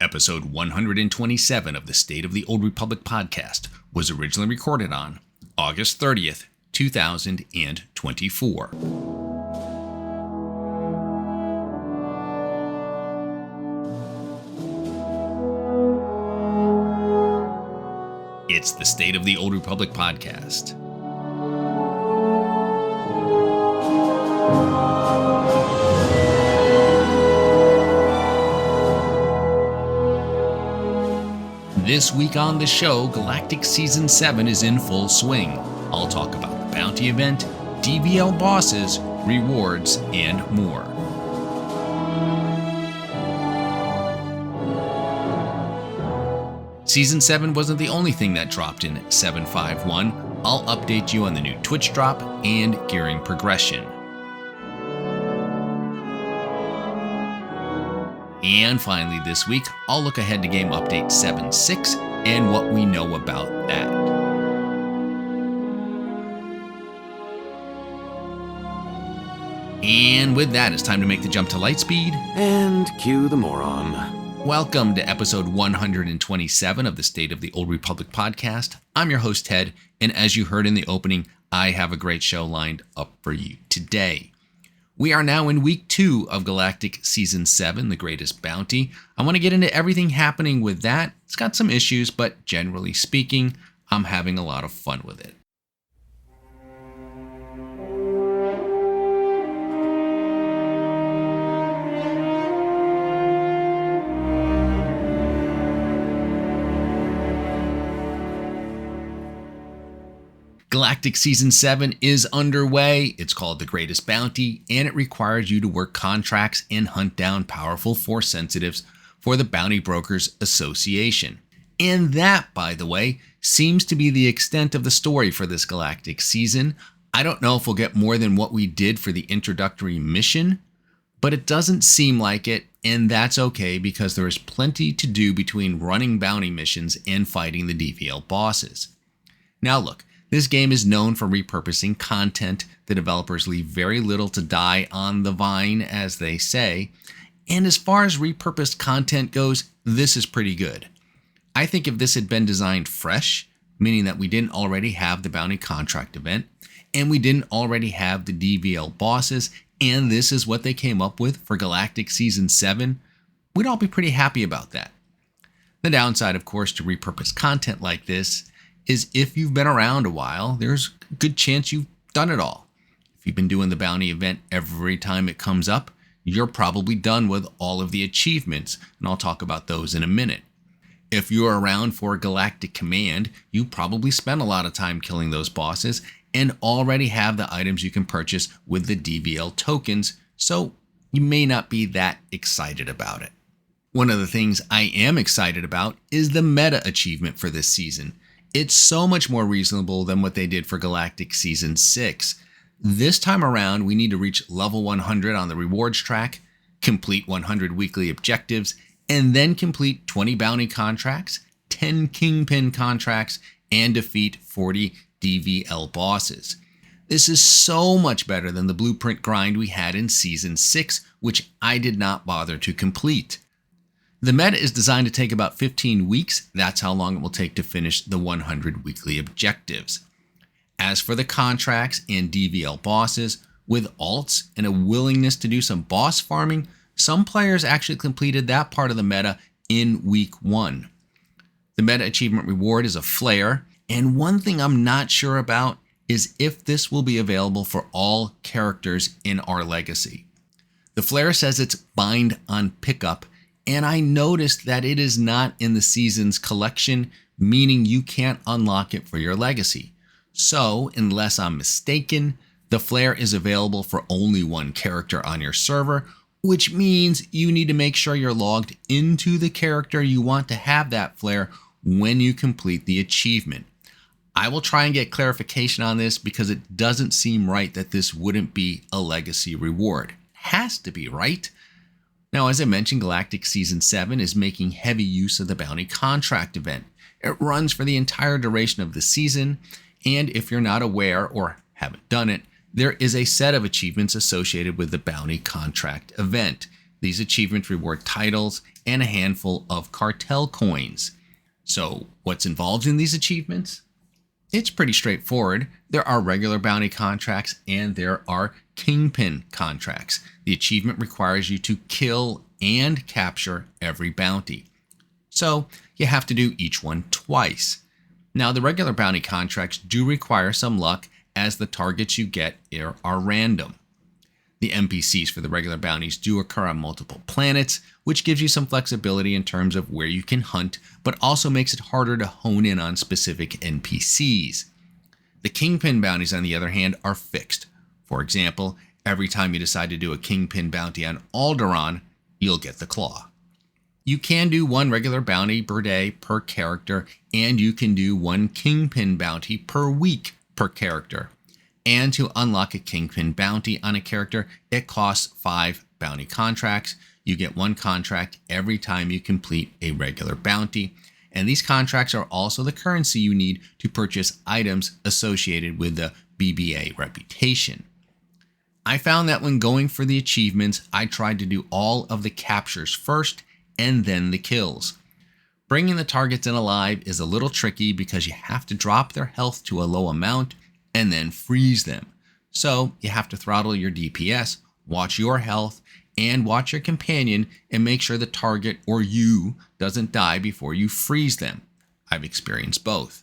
Episode 127 of the State of the Old Republic podcast was originally recorded on August 30th, 2024. It's the State of the Old Republic podcast. This week on the show, Galactic Season 7 is in full swing. I'll talk about the bounty event, DvL Bosses, rewards, and more. Season 7 wasn't the only thing that dropped in 751. I'll update you on the new Twitch drop and gearing progression. And finally this week, I'll look ahead to Game Update 7.6 and what we know about that. And with that, it's time to make the jump to Lightspeed. And cue the moron. Welcome to episode 127 of the State of the Old Republic podcast. I'm your host, Ted, and as you heard in the opening, I have a great show lined up for you today. We are now in week 2 of Galactic Season 7, The Greatest Bounty. I want to get into everything happening with that. It's got some issues, but generally speaking, I'm having a lot of fun with it. Galactic Season 7 is underway. It's called The Greatest Bounty, and it requires you to work contracts and hunt down powerful Force sensitives for the Bounty Brokers Association. And that, by the way, seems to be the extent of the story for this Galactic Season. I don't know if we'll get more than what we did for the introductory mission, but it doesn't seem like it, and that's okay because there is plenty to do between running bounty missions and fighting the DvL bosses. Now look, this game is known for repurposing content. The developers leave very little to die on the vine, as they say. And as far as repurposed content goes, this is pretty good. I think if this had been designed fresh, meaning that we didn't already have the bounty contract event, and we didn't already have the DvL bosses, and this is what they came up with for Galactic Season 7, we'd all be pretty happy about that. The downside, of course, to repurposed content like this is if you've been around a while, there's a good chance you've done it all. If you've been doing the bounty event every time it comes up, you're probably done with all of the achievements, and I'll talk about those in a minute. If you're around for Galactic Command, you probably spent a lot of time killing those bosses and already have the items you can purchase with the DvL tokens, so you may not be that excited about it. One of the things I am excited about is the meta achievement for this season. It's so much more reasonable than what they did for Galactic Season 6. This time around, we need to reach level 100 on the rewards track, complete 100 weekly objectives, and then complete 20 bounty contracts, 10 kingpin contracts, and defeat 40 DvL bosses. This is so much better than the blueprint grind we had in Season 6, which I did not bother to complete. The meta is designed to take about 15 weeks. That's how long it will take to finish the 100 weekly objectives. As for the contracts and DvL bosses, with alts and a willingness to do some boss farming, some players actually completed that part of the meta in week 1. The meta achievement reward is a flare, and one thing I'm not sure about is if this will be available for all characters in our legacy. The flare says it's bind on pickup, and I noticed that it is not in the season's collection, meaning you can't unlock it for your legacy. So, unless I'm mistaken, the flare is available for only one character on your server, which means you need to make sure you're logged into the character you want to have that flare when you complete the achievement. I will try and get clarification on this because it doesn't seem right that this wouldn't be a legacy reward. It has to be, right? Now, as I mentioned, Galactic Season 7 is making heavy use of the bounty contract event. It runs for the entire duration of the season, and if you're not aware or haven't done it, there is a set of achievements associated with the bounty contract event. These achievements reward titles and a handful of cartel coins. So what's involved in these achievements? It's pretty straightforward. There are regular bounty contracts and there are kingpin contracts. The achievement requires you to kill and capture every bounty. So you have to do each one twice. Now the regular bounty contracts do require some luck as the targets you get are random. The NPCs for the regular bounties do occur on multiple planets, which gives you some flexibility in terms of where you can hunt, but also makes it harder to hone in on specific NPCs. The Kingpin bounties, on the other hand, are fixed. For example, every time you decide to do a Kingpin bounty on Alderaan, you'll get the claw. You can do one regular bounty per day per character, and you can do one Kingpin bounty per week per character. And to unlock a Kingpin bounty on a character, it costs 5 bounty contracts. You get 1 contract every time you complete a regular bounty. And these contracts are also the currency you need to purchase items associated with the BBA reputation. I found that when going for the achievements, I tried to do all of the captures first and then the kills. Bringing the targets in alive is a little tricky because you have to drop their health to a low amount and then freeze them. So you have to throttle your DPS, watch your health, and watch your companion and make sure the target or you doesn't die before you freeze them. I've experienced both.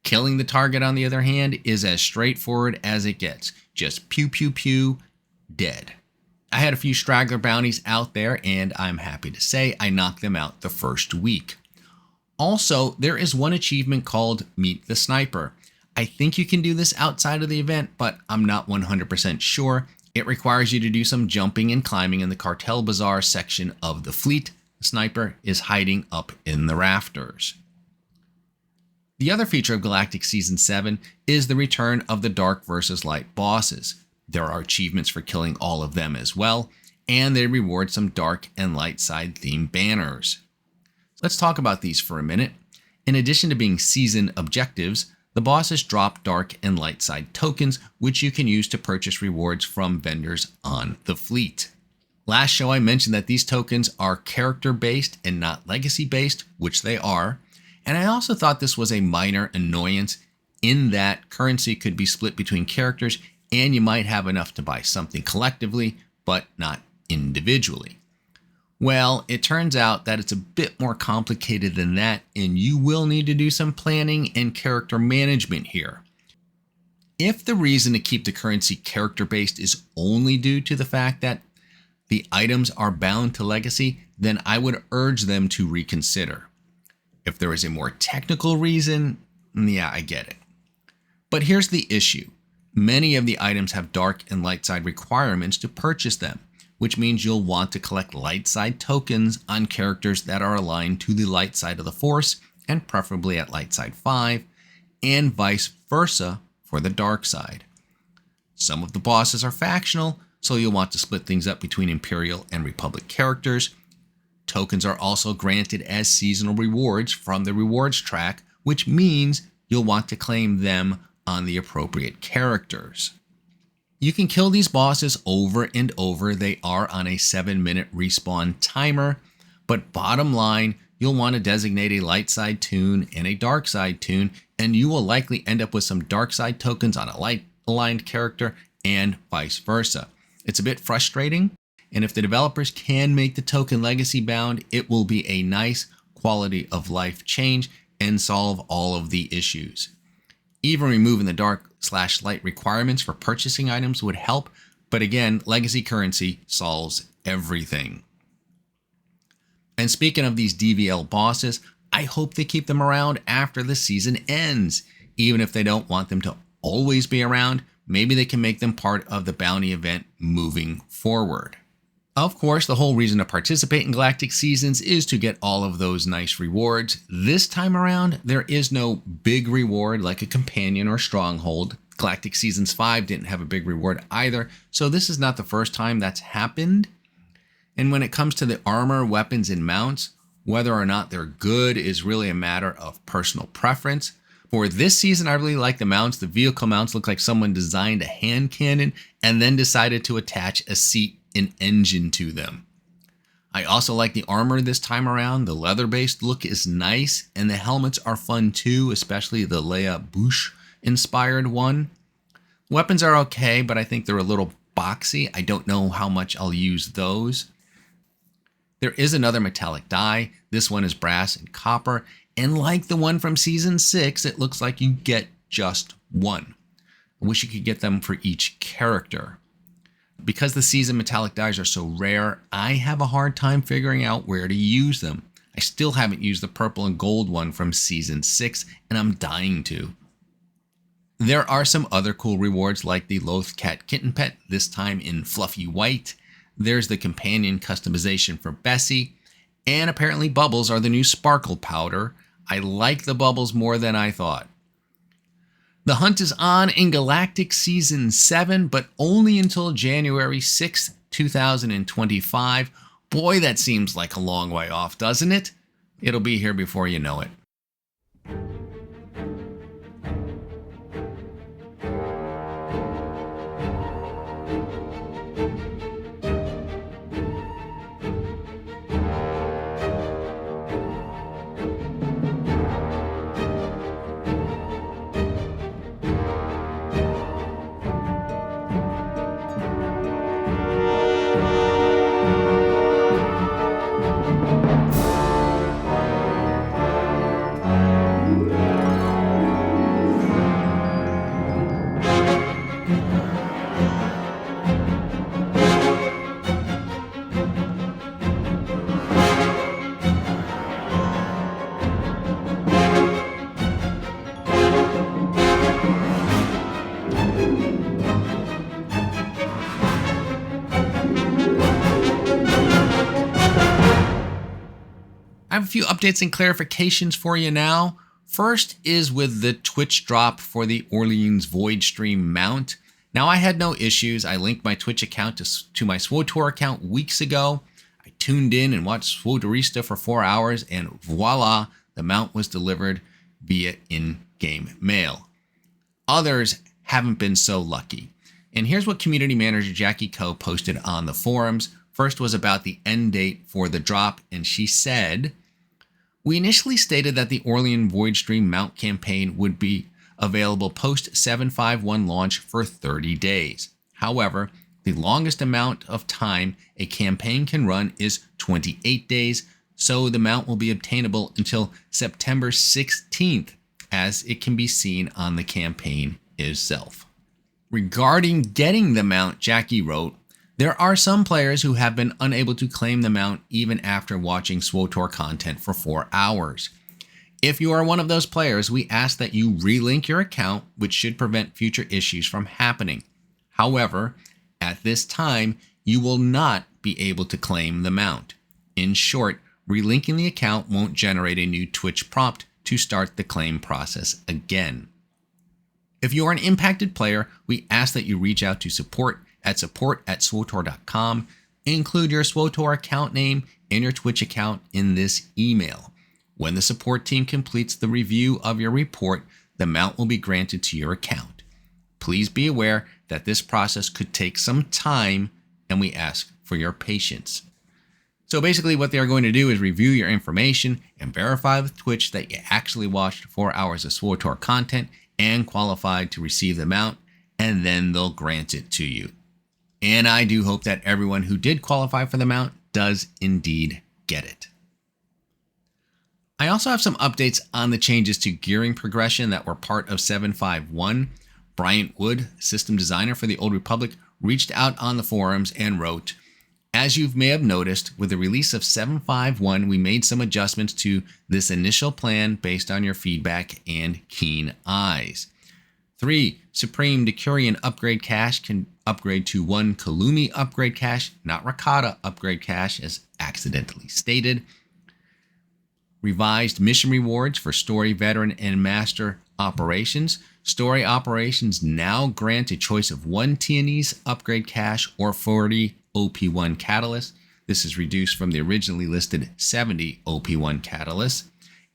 Killing the target, on the other hand, is as straightforward as it gets. Just pew pew pew, dead. I had a few straggler bounties out there and I'm happy to say I knocked them out the first week. Also, there is one achievement called Meet the Sniper. I think you can do this outside of the event, but I'm not 100% sure. It requires you to do some jumping and climbing in the Cartel Bazaar section of the fleet. The sniper is hiding up in the rafters. The other feature of Galactic Season 7 is the return of the Dark versus Light bosses. There are achievements for killing all of them as well, and they reward some dark and light side themed banners. Let's talk about these for a minute. In addition to being season objectives, the bosses drop dark and light side tokens, which you can use to purchase rewards from vendors on the fleet. Last show I mentioned that these tokens are character based and not legacy based, which they are. And I also thought this was a minor annoyance in that currency could be split between characters and you might have enough to buy something collectively, but not individually. Well, it turns out that it's a bit more complicated than that, and you will need to do some planning and character management here. If the reason to keep the currency character-based is only due to the fact that the items are bound to legacy, then I would urge them to reconsider. If there is a more technical reason, yeah, I get it. But here's the issue. Many of the items have dark and light side requirements to purchase them, which means you'll want to collect light side tokens on characters that are aligned to the light side of the Force, and preferably at light side 5, and vice versa for the dark side. Some of the bosses are factional, so you'll want to split things up between Imperial and Republic characters. Tokens are also granted as seasonal rewards from the rewards track, which means you'll want to claim them on the appropriate characters. You can kill these bosses over and over. They are on a 7-minute respawn timer, but bottom line, you'll want to designate a light side toon and a dark side toon, and you will likely end up with some dark side tokens on a light aligned character and vice versa. It's a bit frustrating, and if the developers can make the token legacy bound, it will be a nice quality of life change and solve all of the issues. Even removing the dark/light requirements for purchasing items would help, but again, legacy currency solves everything. And speaking of these DvL bosses, I hope they keep them around after the season ends. Even if they don't want them to always be around, maybe they can make them part of the bounty event moving forward. Of course, the whole reason to participate in Galactic Seasons is to get all of those nice rewards. This time around, there is no big reward like a companion or stronghold. Galactic Seasons 5 didn't have a big reward either, so this is not the first time that's happened. And when it comes to the armor, weapons, and mounts, whether or not they're good is really a matter of personal preference. For this season, I really like the mounts. The vehicle mounts look like someone designed a hand cannon and then decided to attach a seat and engine to them. I also like the armor this time around. The leather-based look is nice, and the helmets are fun too, especially the Leia Bush inspired one. Weapons are okay, but I think they're a little boxy. I don't know how much I'll use those. There is another metallic die. This one is brass and copper, and like the one from Season 6, it looks like you get just one. I wish you could get them for each character. Because the season metallic dies are so rare, I have a hard time figuring out where to use them. I still haven't used the purple and gold one from Season 6, and I'm dying to. There are some other cool rewards like the Loth Cat Kitten Pet, this time in fluffy white. There's the companion customization for Bessie, and apparently bubbles are the new sparkle powder. I like the bubbles more than I thought. The hunt is on in Galactic Season 7, but only until January 6th, 2025. Boy, that seems like a long way off, doesn't it? It'll be here before you know it. I have a few updates and clarifications for you now. First is with the Twitch drop for the Orleans Void Stream mount. Now, I had no issues. I linked my Twitch account to my SWTOR account weeks ago. I tuned in and watched SWTORista for 4 hours, and voila, the mount was delivered via in-game mail. Others haven't been so lucky. And here's what community manager Jackie Coe posted on the forums. First was about the end date for the drop, and she said, "We initially stated that the Orleans Void Stream mount campaign would be available post 751 launch for 30 days. However, the longest amount of time a campaign can run is 28 days, so the mount will be obtainable until September 16th, as it can be seen on the campaign itself." Regarding getting the mount, Jackie wrote, "There are some players who have been unable to claim the mount even after watching SWTOR content for 4 hours. If you are one of those players, we ask that you relink your account, which should prevent future issues from happening. However, at this time, you will not be able to claim the mount. In short, relinking the account won't generate a new Twitch prompt to start the claim process again. If you are an impacted player, we ask that you reach out to support@swotor.com. Include your SWTOR account name and your Twitch account in this email. When the support team completes the review of your report, the mount will be granted to your account. Please be aware that this process could take some time, and we ask for your patience." So basically what they're going to do is review your information and verify with Twitch that you actually watched 4 hours of SWTOR content and qualified to receive the mount, and then they'll grant it to you. And I do hope that everyone who did qualify for the mount does indeed get it. I also have some updates on the changes to gearing progression that were part of 751. Bryant Wood, system designer for the Old Republic, reached out on the forums and wrote, "As you may have noticed, with the release of 751, we made some adjustments to this initial plan based on your feedback and keen eyes. 3. Supreme Decurion upgrade cache can upgrade to 1 Kalumi upgrade cache, not Rakata upgrade cache as accidentally stated. Revised mission rewards for Story, Veteran, and Master operations. Story operations now grant a choice of 1 Tianese upgrade cache or 40 OP1 catalysts. This is reduced from the originally listed 70 OP1 catalysts.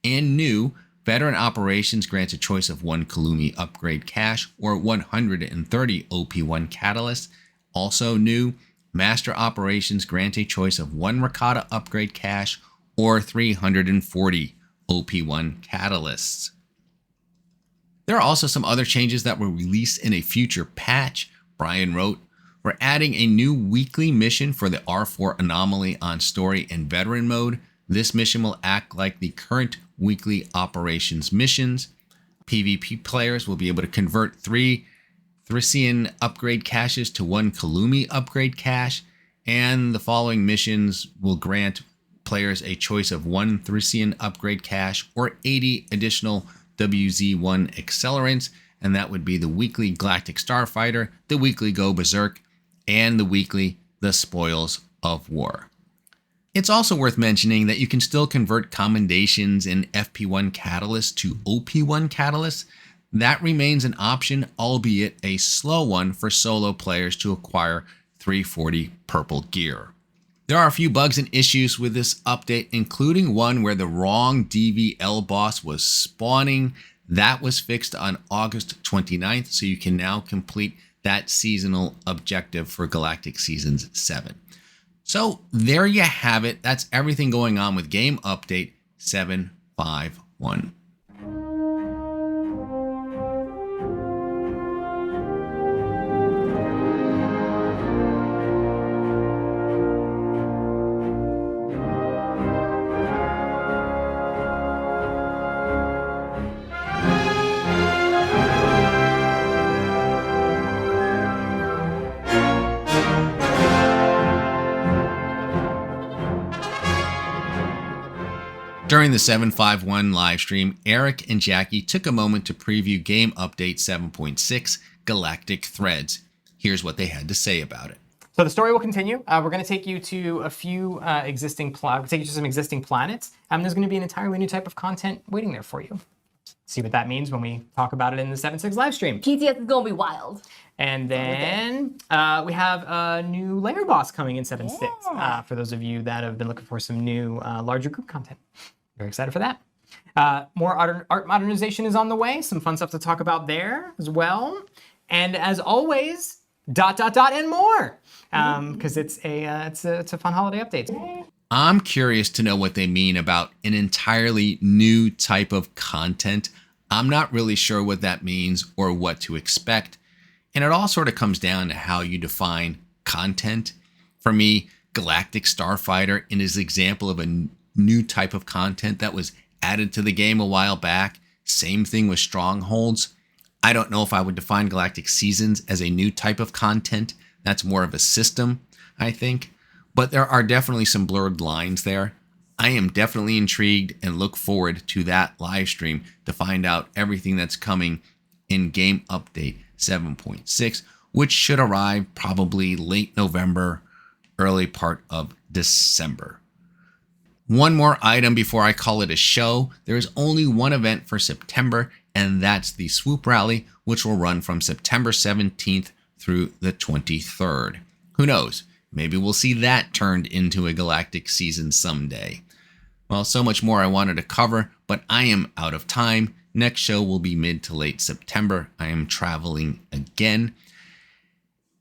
And new, Veteran operations grants a choice of 1 Kalumi upgrade cache or 130 OP1 catalysts. Also new, Master Operations grant a choice of 1 Rakata upgrade cache or 340 OP1 catalysts. There are also some other changes that were released in a future patch. Brian wrote, "We're adding a new weekly mission for the R4 Anomaly on Story and Veteran mode. This mission will act like the current weekly operations missions. PvP players will be able to convert 3 Thrissian upgrade caches to 1 Kalumi upgrade cache, and the following missions will grant players a choice of 1 Thrissian upgrade cache or 80 additional WZ1 accelerants, and that would be the weekly Galactic Starfighter, the weekly Go Berserk, and the weekly The Spoils of War." It's also worth mentioning that you can still convert commendations and FP1 catalysts to OP1 catalysts. That remains an option, albeit a slow one for solo players to acquire 340 purple gear. There are a few bugs and issues with this update, including one where the wrong DvL boss was spawning. That was fixed on August 29th, so you can now complete that seasonal objective for Galactic Seasons 7. So there you have it. That's everything going on with Game Update 751. During the 751 livestream, Eric and Jackie took a moment to preview Game Update 7.6 Galactic Threads. Here's what they had to say about it. So the story will continue. We're going to take you to a few some existing planets. There's going to be an entirely new type of content waiting there for you. See what that means when we talk about it in the 7.6 livestream. PTS is going to be wild. And then we have a new layer boss coming in 7.6 for those of you that have been looking for some new larger group content. Very excited for that. More art modernization is on the way. Some fun stuff to talk about there as well. And as always, ... and more. Because it's a fun holiday update. I'm curious to know what they mean about an entirely new type of content. I'm not really sure what that means or what to expect. And it all sort of comes down to how you define content. For me, Galactic Starfighter is an example of a new type of content that was added to the game a while back. Same thing with Strongholds. I don't know if I would define Galactic Seasons as a new type of content. That's more of a system, I think. But there are definitely some blurred lines there. I am definitely intrigued and look forward to that live stream to find out everything that's coming in Game Update 7.6, which should arrive probably late November, early part of December. One more item before I call it a show. There is only one event for September, and that's the Swoop Rally, which will run from September 17th through the 23rd. Who knows? Maybe we'll see that turned into a Galactic Season someday. Well, so much more I wanted to cover, but I am out of time. Next show will be mid to late September. I am traveling again.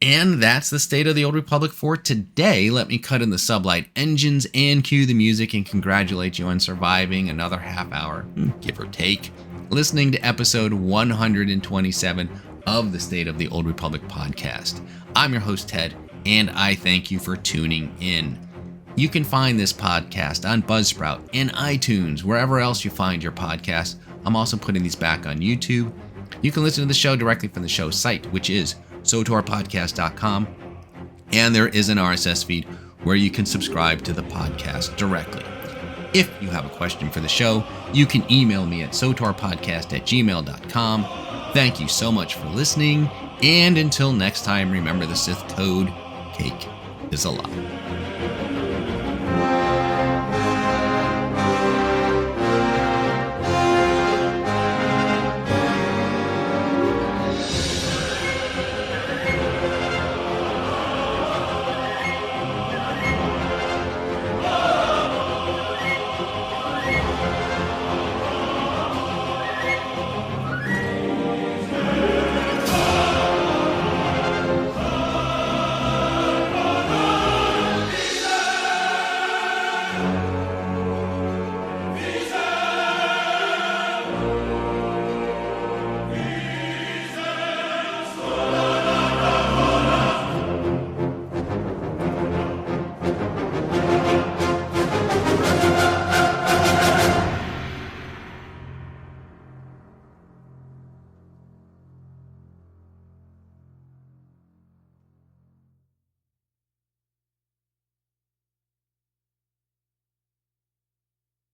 And that's the State of the Old Republic for today. Let me cut in the sublight engines and cue the music and congratulate you on surviving another half hour, give or take, listening to episode 127 of the State of the Old Republic podcast. I'm your host, Ted, and I thank you for tuning in. You can find this podcast on Buzzsprout and iTunes, wherever else you find your podcast. I'm also putting these back on YouTube. You can listen to the show directly from the show's site, which is sotorpodcast.com, and there is an RSS feed where you can subscribe to the podcast directly. If you have a question for the show, you can email me at sotorpodcast@gmail.com. Thank you so much for listening, and until next time, remember the Sith code, cake is a lie.